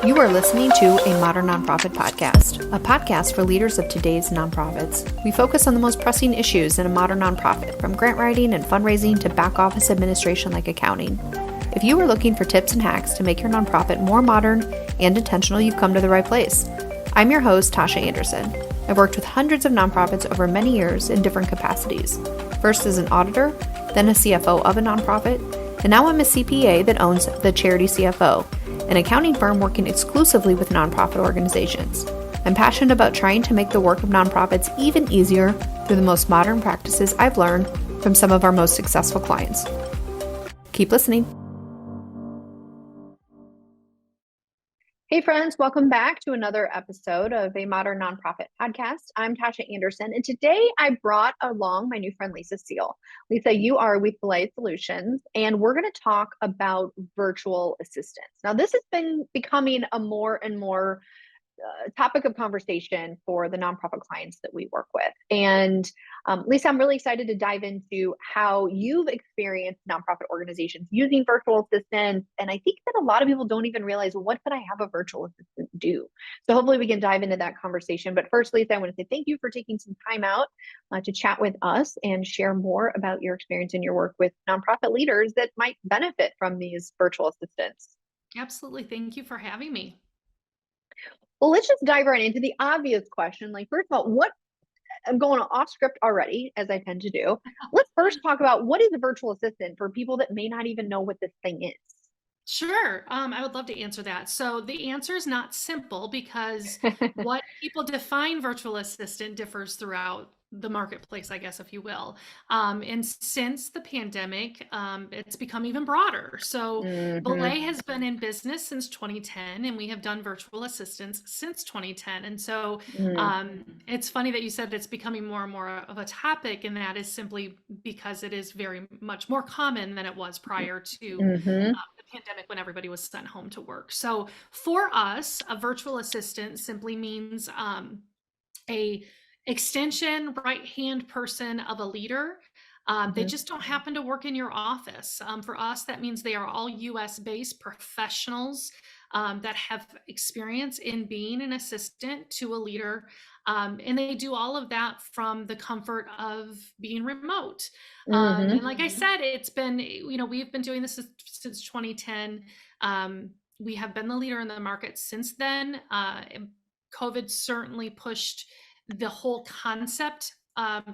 You are listening to a Modern Nonprofit Podcast, a podcast for leaders of today's nonprofits. We focus on the most pressing issues in a modern nonprofit, from grant writing and fundraising to back office administration like accounting. If you are looking for tips and hacks to make your nonprofit more modern and intentional, you've come to the right place. I'm your host, Tasha Anderson. I've worked with hundreds of nonprofits over many years in different capacities. First as an auditor, then a CFO of a nonprofit, and now I'm a CPA that owns the Charity CFO, an accounting firm working exclusively with nonprofit organizations. I'm passionate about trying to make the work of nonprofits even easier through the most modern practices I've learned from some of our most successful clients. Keep listening. Hey friends, welcome back to another episode of a Modern Nonprofit Podcast. I'm Tasha Anderson, and today I brought along my new friend Lisa Seal. Lisa, you are with Belay Solutions, and we're going to talk about virtual assistants. Now, this has been becoming a more and more topic of conversation for the nonprofit clients that we work with. And Lisa, I'm really excited to dive into how you've experienced nonprofit organizations using virtual assistants. And I think that a lot of people don't even realize, well, what could I have a virtual assistant do? So hopefully we can dive into that conversation. But first, Lisa, I want to say thank you for taking some time out to chat with us and share more about your experience and your work with nonprofit leaders that might benefit from these virtual assistants. Absolutely. Thank you for having me. Well, let's just dive right into the obvious question. Like, first of all, I'm going off script already, as I tend to do. Let's first talk about what is a virtual assistant for people that may not even know what this thing is. Sure. I would love to answer that. So the answer is not simple because what people define virtual assistant differs throughout the marketplace, I guess, if you will. And since the pandemic, it's become even broader. So Belay has been in business since 2010, and we have done virtual assistants since 2010. And so it's funny that you said it's becoming more and more of a topic, and that is simply because it is very much more common than it was prior to the pandemic when everybody was sent home to work. So for us, a virtual assistant simply means a extension right-hand person of a leader. They just don't happen to work in your office. For us, that means they are all US-based professionals that have experience in being an assistant to a leader. And they do all of that from the comfort of being remote. And like I said, it's been, we've been doing this since 2010. We have been the leader in the market since then. COVID certainly pushed the whole concept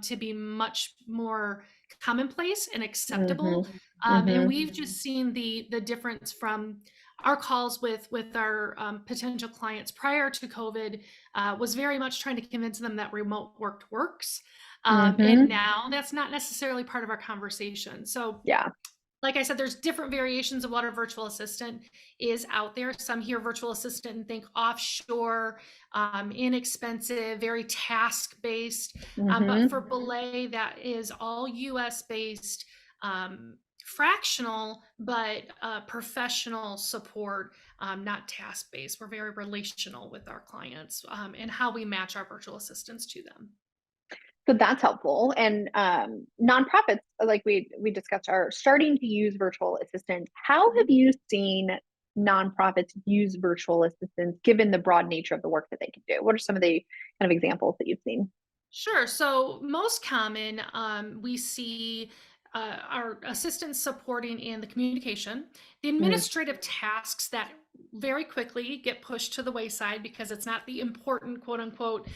to be much more commonplace and acceptable. And we've just seen the difference from our calls with our potential clients prior to COVID was very much trying to convince them that remote work works. And now that's not necessarily part of our conversation. So yeah. Like I said, there's different variations of what a virtual assistant is out there. Some hear virtual assistant and think offshore, inexpensive, very task-based. But for Belay, that is all US-based, fractional, but professional support, not task-based. We're very relational with our clients and how we match our virtual assistants to them. So that's helpful. And nonprofits, like we discussed, are starting to use virtual assistants. How have you seen nonprofits use virtual assistants given the broad nature of the work that they can do? What are some of the kind of examples that you've seen? Sure. So most common, we see our assistants supporting in the communication, the administrative tasks that very quickly get pushed to the wayside because it's not the important, quote unquote,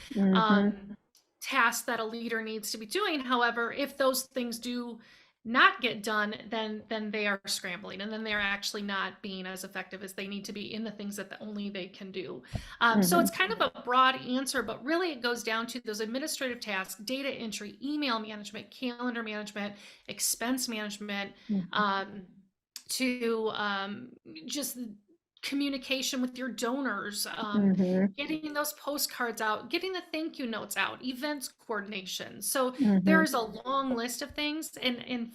task that a leader needs to be doing. However, if those things do not get done, then they are scrambling, and then they're actually not being as effective as they need to be in the things that only they can do. So it's kind of a broad answer, but really it goes down to those administrative tasks: data entry, email management, calendar management, expense management, to just communication with your donors, getting those postcards out, getting the thank you notes out, events coordination. So there's a long list of things. And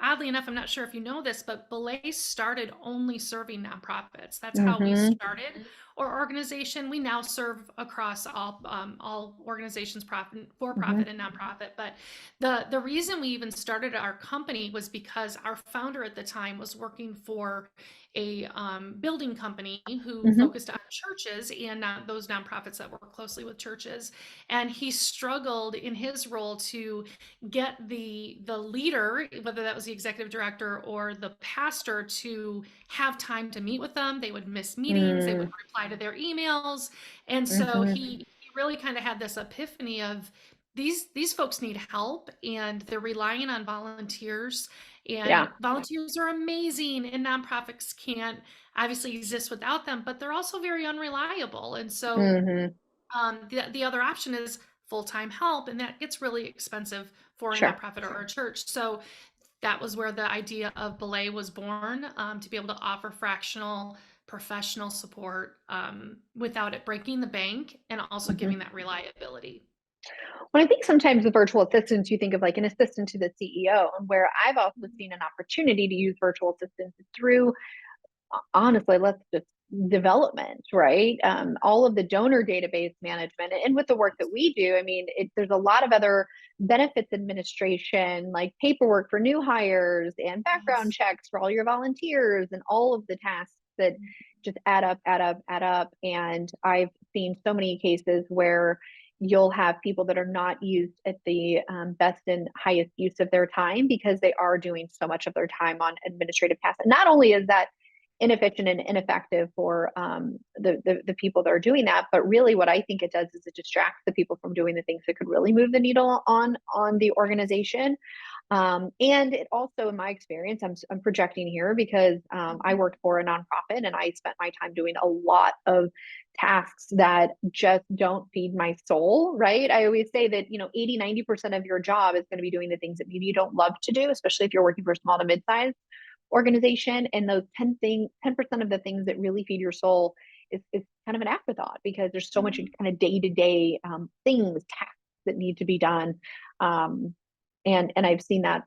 oddly enough, I'm not sure if you know this, but Belay started only serving nonprofits. That's how we Mm-hmm. started our organization. We now serve across all organizations, profit, for Mm-hmm. profit and nonprofit. But the reason we even started our company was because our founder at the time was working for a building company who Mm-hmm. focused on churches and not those nonprofits that work closely with churches. And he struggled in his role to get the leader, whether that was the executive director or the pastor, to have time to meet with them. They would miss meetings, they would reply to their emails. And so Mm-hmm. he really kind of had this epiphany of these folks need help and they're relying on volunteers, Yeah. and volunteers are amazing and nonprofits can't obviously exist without them, but they're also very unreliable. And so Mm-hmm. the other option is full-time help, and that gets really expensive for a Sure. nonprofit or a church. So that was where the idea of Belay was born, to be able to offer fractional professional support without it breaking the bank and also Mm-hmm. giving that reliability. Well, I think sometimes with virtual assistants, you think of like an assistant to the CEO, and where I've also seen an opportunity to use virtual assistants through, honestly, let's just development, right? All of the donor database management, and with the work that we do, I mean, there's a lot of other benefits administration, like paperwork for new hires and background Yes. checks for all your volunteers, and all of the tasks that just add up, add up, add up. And I've seen so many cases where you'll have people that are not used at the best and highest use of their time because they are doing so much of their time on administrative tasks. And not only is that inefficient and ineffective for the people that are doing that, but really what I think it does is it distracts the people from doing the things that could really move the needle on the organization. And it also, in my experience, I'm projecting here because I worked for a nonprofit and I spent my time doing a lot of tasks that just don't feed my soul, right? I always say that, 80-90% of your job is going to be doing the things that maybe you don't love to do, especially if you're working for a small to mid-sized organization. And those 10% of the things that really feed your soul is kind of an afterthought because there's so much Mhm. kind of day-to-day things, tasks that need to be done. Um, and I've seen that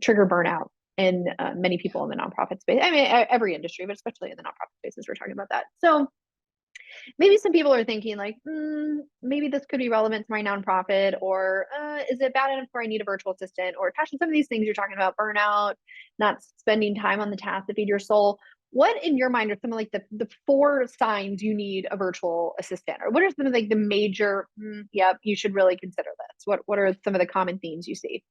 trigger burnout in many people in the nonprofit space. I mean, every industry, but especially in the nonprofit spaces, we're talking about that. So maybe some people are thinking like, maybe this could be relevant to my nonprofit, or is it bad enough where I need a virtual assistant? Or Tasha, some of these things you're talking about, burnout, not spending time on the task to feed your soul. What in your mind are some of like the four signs you need a virtual assistant? Or what are some of like the major, yep, you should really consider this? What are some of the common themes you see?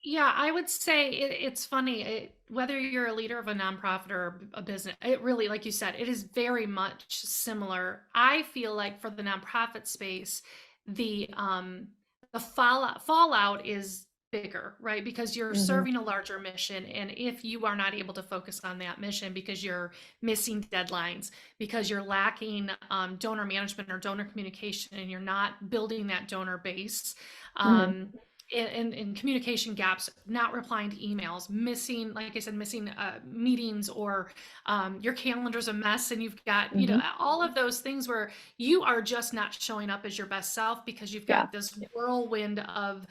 Yeah, I would say it's funny. Whether you're a leader of a nonprofit or a business, it really, like you said, it is very much similar. I feel like for the nonprofit space, the fallout is bigger, right? Because you're Mm-hmm. serving a larger mission, and if you are not able to focus on that mission because you're missing deadlines, because you're lacking donor management or donor communication, and you're not building that donor base. Mm-hmm. In communication gaps, not replying to emails, missing, like I said, missing meetings, or your calendar's a mess and you've got, Mm-hmm. all of those things where you are just not showing up as your best self because you've Yeah. got this whirlwind of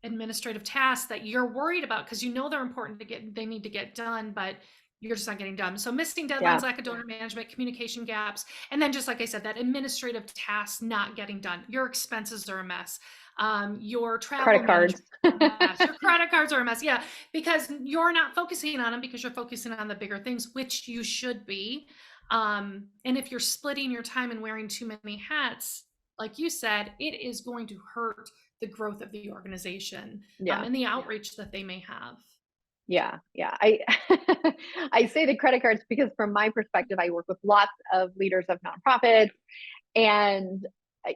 administrative tasks that you're worried about because they're important they need to get done, but you're just not getting done. So missing Yeah. deadlines, lack of donor management, communication gaps, and then just like I said, that administrative tasks not getting done. Your expenses are a mess. Your travel Credit cards. management is a mess. Your credit cards are a mess. Yeah, because you're not focusing on them because you're focusing on the bigger things, which you should be. And if you're splitting your time and wearing too many hats, like you said, it is going to hurt the growth of the organization, Yeah. and the outreach that they may have. Yeah, yeah. I I say the credit cards because from my perspective, I work with lots of leaders of nonprofits, and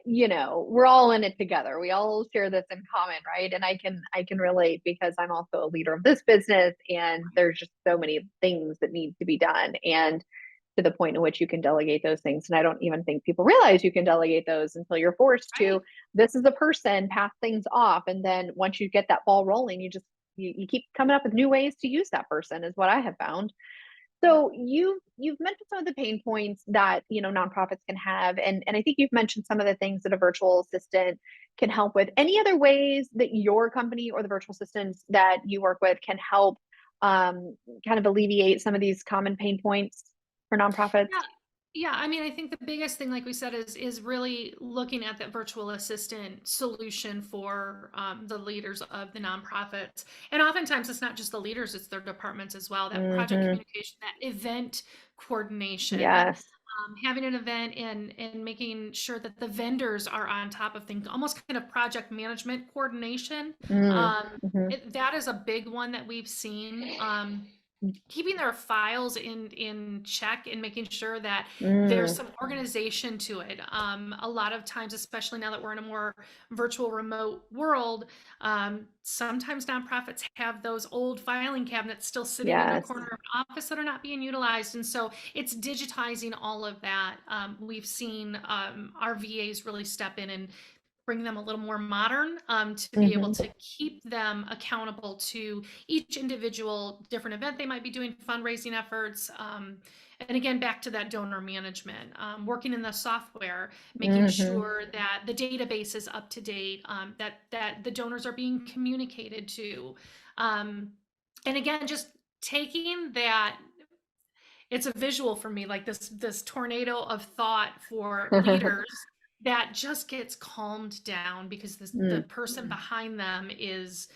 we're all in it together. We all share this in common, right? And I can relate because I'm also a leader of this business, and there's just so many things that need to be done, and to the point in which you can delegate those things. And I don't even think people realize you can delegate those until you're forced Right. to. This is a person, pass things off, and then once you get that ball rolling, you keep coming up with new ways to use that person, is what I have found. So you've mentioned some of the pain points that, nonprofits can have, and I think you've mentioned some of the things that a virtual assistant can help with. Any other ways that your company or the virtual assistants that you work with can help kind of alleviate some of these common pain points for nonprofits? Yeah. Yeah, I mean, I think the biggest thing, like we said, is really looking at that virtual assistant solution for the leaders of the nonprofits. And oftentimes it's not just the leaders, it's their departments as well. That project Hmm. communication, that event coordination, Yes. having an event and making sure that the vendors are on top of things, almost kind of project management coordination. Mm. Um, Hmm. that is a big one that we've seen. Keeping their files in check and making sure that there's Mm. some organization to it. A lot of times, especially now that we're in a more virtual remote world, sometimes nonprofits have those old filing cabinets still sitting in a Yes. corner of an office that are not being utilized, and so it's digitizing all of that. We've seen our VAs really step in and bring them a little more modern, to be able Hmm. to keep them accountable to each individual different event they might be doing, fundraising efforts. And again, back to that donor management, working in the software, making Hmm. sure that the database is up to date, that the donors are being communicated to. Um, and again, just taking that, it's a visual for me, like this tornado of thought for leaders that just gets calmed down because the Mm. person behind them is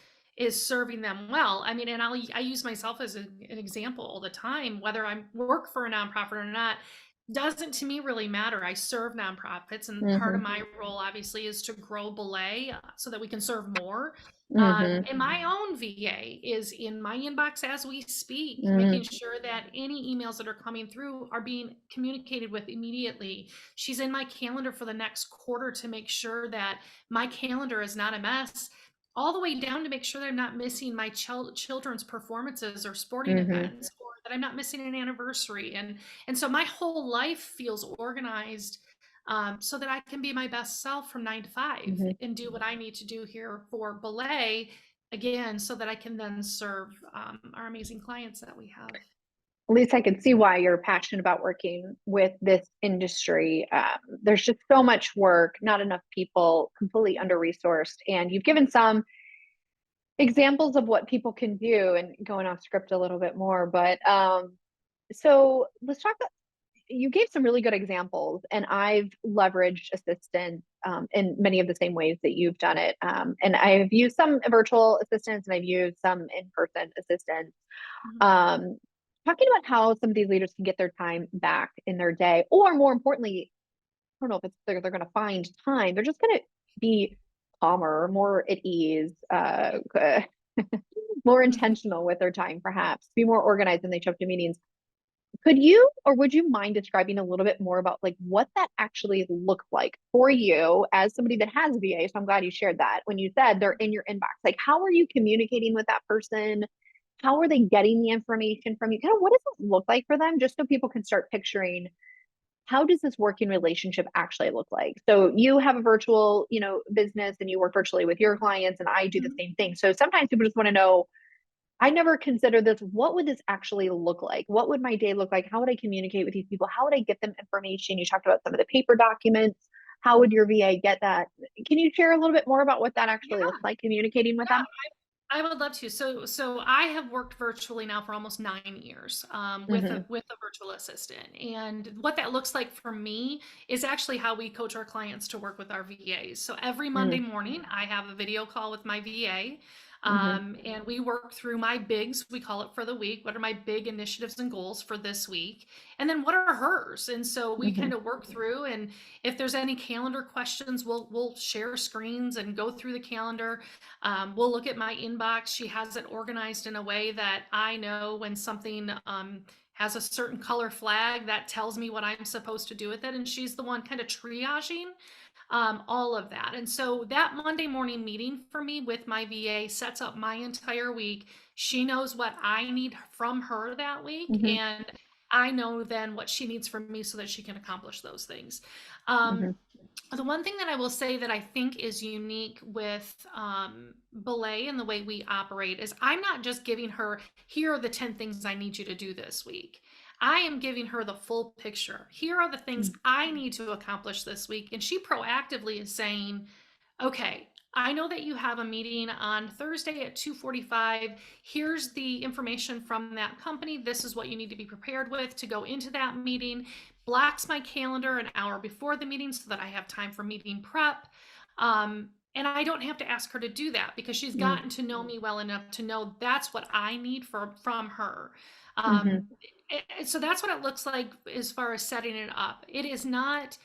serving them well. I mean, and I use myself as an example all the time, whether I work for a nonprofit or not, doesn't to me really matter. I serve nonprofits, and part of Hmm. my role obviously is to grow Belay, so that we can serve more. Hmm. And my own VA is in my inbox as we speak, making Mm. sure that any emails that are coming through are being communicated with immediately. She's in my calendar for the next quarter to make sure that my calendar is not a mess, all the way down to make sure that I'm not missing my children's performances or sporting Hmm. events, or that I'm not missing an anniversary. And so my whole life feels organized, so that I can be my best self from 9 to 5 Hmm. and do what I need to do here for Belay, again, so that I can then serve our amazing clients that we have. At least I can see why you're passionate about working with this industry. There's just so much work, not enough people, completely under resourced. And you've given some examples of what people can do and going off script a little bit more. But so let's talk. You gave some really good examples, and I've leveraged assistance in many of the same ways that you've done it. And I've used some virtual assistants and I've used some in person assistants. Mhm. um, Talking about how some of these leaders can get their time back in their day, or more importantly, I don't know if it's they're going to find time. They're just going to be calmer, more at ease, more Mhm. intentional with their time, perhaps be more organized when they show up to meetings. Could you or would you mind describing a little bit more about like what that actually looks like for you as somebody that has VA? So I'm glad you shared that. When you said they're in your inbox, like how are you communicating with that person? How are they getting the information from you? Kind of what does it look like for them? Just so people can start picturing how does this working relationship actually look like? So you have a virtual, business and you work virtually with your clients and I do the Mhm. same thing. So sometimes people just want to know, I never considered this. What would this actually look like? What would my day look like? How would I communicate with these people? How would I get them information? You talked about some of the paper documents. How would your VA get that? Can you share a little bit more about what that actually Yeah, looks like communicating with yeah. them? I would love to. So I have worked virtually now for almost 9 years, with Hmm. a virtual assistant, and what that looks like for me is actually how we coach our clients to work with our VAs. So every Monday Hmm. morning, I have a video call with my VA, Hmm. and we work through my bigs. We call it for the week. What are my big initiatives and goals for this week? And then what are hers? And so we Hmm. kind of work through. And if there's any calendar questions, we'll share screens and go through the calendar. We'll look at my inbox. She has it organized in a way that I know when something has a certain color flag that tells me what I'm supposed to do with it. And she's the one kind of triaging all of that. And so that Monday morning meeting for me with my VA sets up my entire week. She knows what I need from her that week. Hmm. And I know then what she needs from me so that she can accomplish those things. Hmm. The one thing that I will say that I think is unique with Belay and the way we operate is I'm not just giving her, here are the 10 things I need you to do this week. I am giving her the full picture. Here are the things I need to accomplish this week. And she proactively is saying, okay, I know that you have a meeting on Thursday at 2:45. Here's the information from that company. This is what you need to be prepared with to go into that meeting. Blocks my calendar an hour before the meeting so that I have time for meeting prep. And I don't have to ask her to do that because she's gotten to know me well enough to know that's what I need from her. Hmm. Um, so that's what it looks like as far as setting it up. It is not,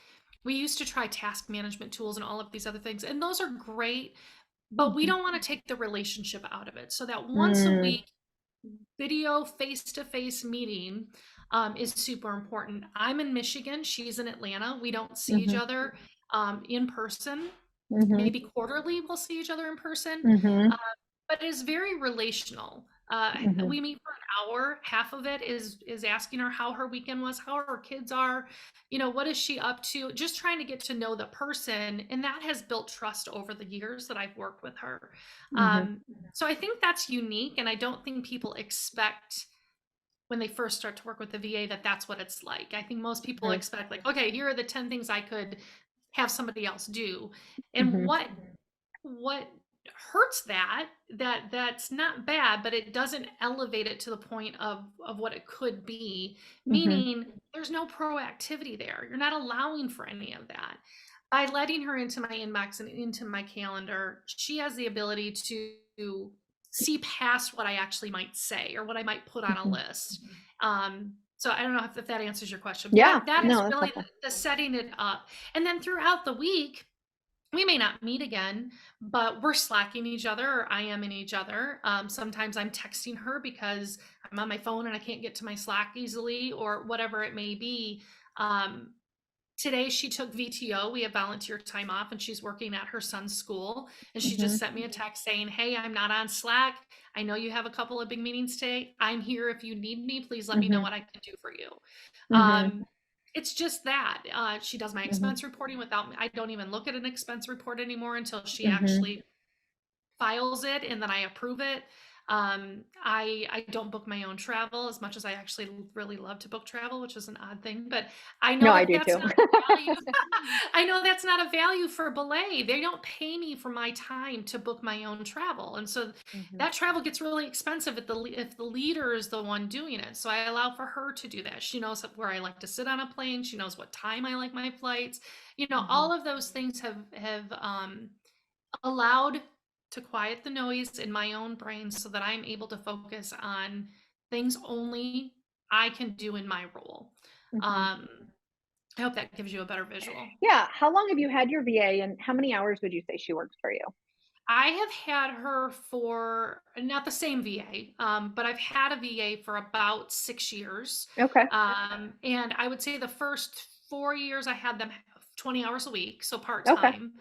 we used to try task management tools and all of these other things, and those are great, but we don't want to take the relationship out of it. So that once a Hmm. week video face-to-face meeting is super important. I'm in Michigan, she's in Atlanta. We don't see each Hmm. other in person. Hmm. Maybe quarterly we'll see each other in person. Hmm. Uh, but it is very relational. Hmm. We meet for an hour. Half of it is asking her how her weekend was, how her kids are, what is she up to? Just trying to get to know the person, and that has built trust over the years that I've worked with her. Hmm. Um, so I think that's unique, and I don't think people expect when they first start to work with the VA that that's what it's like. I think most people expect like, okay, here are the 10 things I could have somebody else do, and Hmm. what hurts that's not bad, but it doesn't elevate it to the point of what it could be, Hmm. meaning there's no proactivity there. You're not allowing for any of that. By letting her into my inbox and into my calendar, she has the ability to see past what I actually might say or what I might put on a Hmm. list. So I don't know if that answers your question, but Yeah, that is no, that's really helpful. the setting it up. And then throughout the week, we may not meet again, but we're slacking each other, or I am in each other. Sometimes I'm texting her because I'm on my phone and I can't get to my Slack easily, or whatever it may be. Um, Today she took VTO. We have volunteer time off, and she's working at her son's school. And she just Hmm. sent me a text saying, "Hey, I'm not on Slack. I know you have a couple of big meetings today. I'm here if you need me. Please let me know Hmm. what I can do for you." Hmm. Um, it's just that she does my Hmm. expense reporting without me. I don't even look at an expense report anymore until she Hmm. actually files it and then I approve it. I don't book my own travel as much as I actually really love to book travel, which is an odd thing, but I No, know I that do that's too. not a value. I know that's not a value for Belay. They don't pay me for my time to book my own travel, and so Hmm. that travel gets really expensive if the leader is the one doing it. So I allow for her to do that. She knows where I like to sit on a plane. She knows what time I like my flights. Hmm. All of those things have allowed to quiet the noise in my own brain so that I'm able to focus on things only I can do in my role. Hmm. Um, I hope that gives you a better visual. Yeah. How long have you had your VA, and how many hours would you say she works for you? I have had her for not the same VA, but I've had a VA for about 6 years. Okay. And I would say the first 4 years I had them 20 hours a week, so part Okay. time.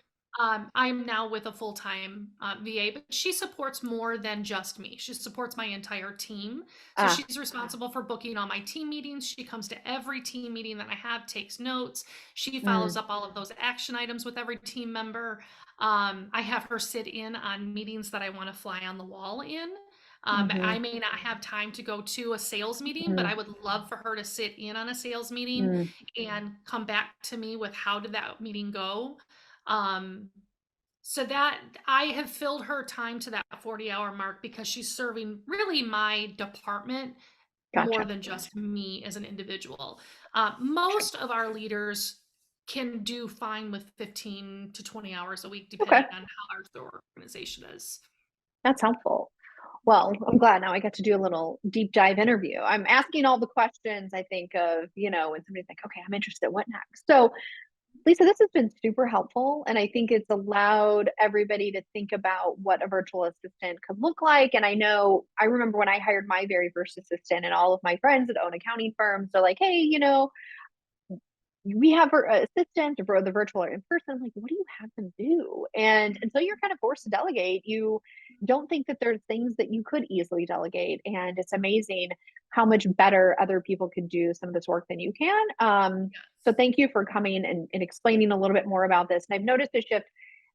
I'm now with a full time VA, but she supports more than just me. She supports my entire team. So Ah. she's responsible for booking all my team meetings. She comes to every team meeting that I have, takes notes. She follows Mm. up all of those action items with every team member. I have her sit in on meetings that I want to fly on the wall in. I Mhm. may not have time to go to a sales meeting, but Mhm. I would love for her to sit in on a sales meeting Mm. and come back to me with how did that meeting go. Um, so that I have filled her time to that 40-hour mark because she's serving really my department more Gotcha. than just me as an individual. Sure. Most of our leaders can do fine with 15 to 20 hours a week, Okay. depending on how large their organization is. That's helpful. Well, I'm glad now I get to do a little deep dive interview. I'm asking all the questions I think of, when somebody's like, okay, I'm interested, what next? So, Lisa, this has been super helpful. And I think it's allowed everybody to think about what a virtual assistant could look like. And I remember when I hired my very first assistant, and all of my friends that own accounting firms are like, hey, we have our assistant or the virtual or in person. I'm like, what do you have them do? And until you're kind of forced to delegate, don't think that there's things that you could easily delegate. And it's amazing how much better other people could do some of this work than you can. So thank you for coming and explaining a little bit more about this. And I've noticed a shift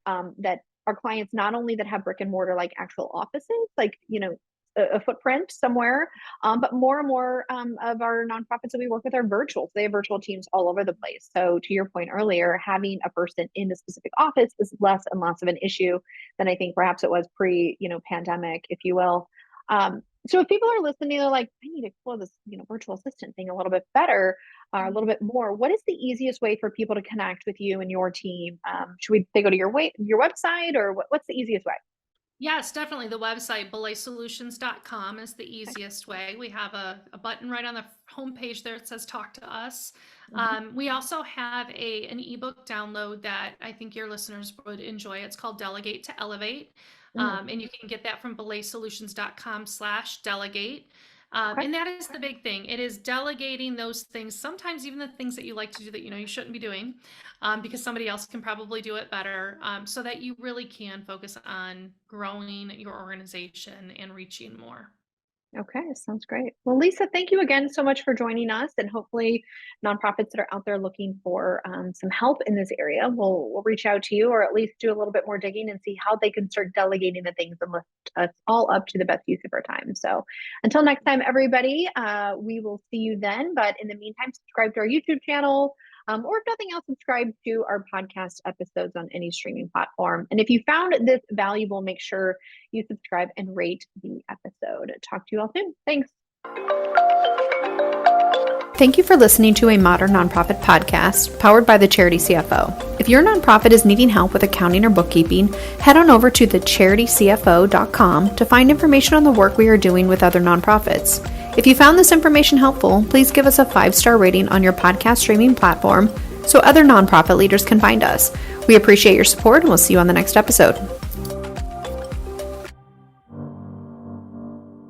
that our clients, not only that have brick and mortar, like actual offices, like, a footprint somewhere, but more and more of our nonprofits that we work with are virtual. So they have virtual teams all over the place. So to your point earlier, having a person in a specific office is less and less of an issue than I think perhaps it was pandemic, if you will. So if people are listening, they're like, I need to explore this, virtual assistant thing a little bit better, a little bit more. What is the easiest way for people to connect with you and your team? They go to your website, or what's the easiest way? Yes, definitely. The website, belaysolutions.com, is the easiest way. We have a button right on the homepage there that says talk to us. We also have an ebook download that I think your listeners would enjoy. It's called Delegate to Elevate. And you can get that from belaysolutions.com/delegate. Okay. And that is the big thing. It is delegating those things, sometimes even the things that you like to do that you shouldn't be doing, because somebody else can probably do it better, so that you really can focus on growing your organization and reaching more. Okay, sounds great. Well, Lisa, thank you again so much for joining us, and hopefully, nonprofits that are out there looking for some help in this area will reach out to you, or at least do a little bit more digging and see how they can start delegating the things and lift us all up to the best use of our time. So, until next time, everybody, we will see you then. But in the meantime, subscribe to our YouTube channel. Or if nothing else, subscribe to our podcast episodes on any streaming platform. And if you found this valuable, make sure you subscribe and rate the episode. Talk to you all soon. Thanks. Thank you for listening to a Modern Nonprofit podcast powered by the Charity CFO. If your nonprofit is needing help with accounting or bookkeeping, head on over to thecharitycfo.com to find information on the work we are doing with other nonprofits. If you found this information helpful, please give us a 5-star rating on your podcast streaming platform so other nonprofit leaders can find us. We appreciate your support, and we'll see you on the next episode.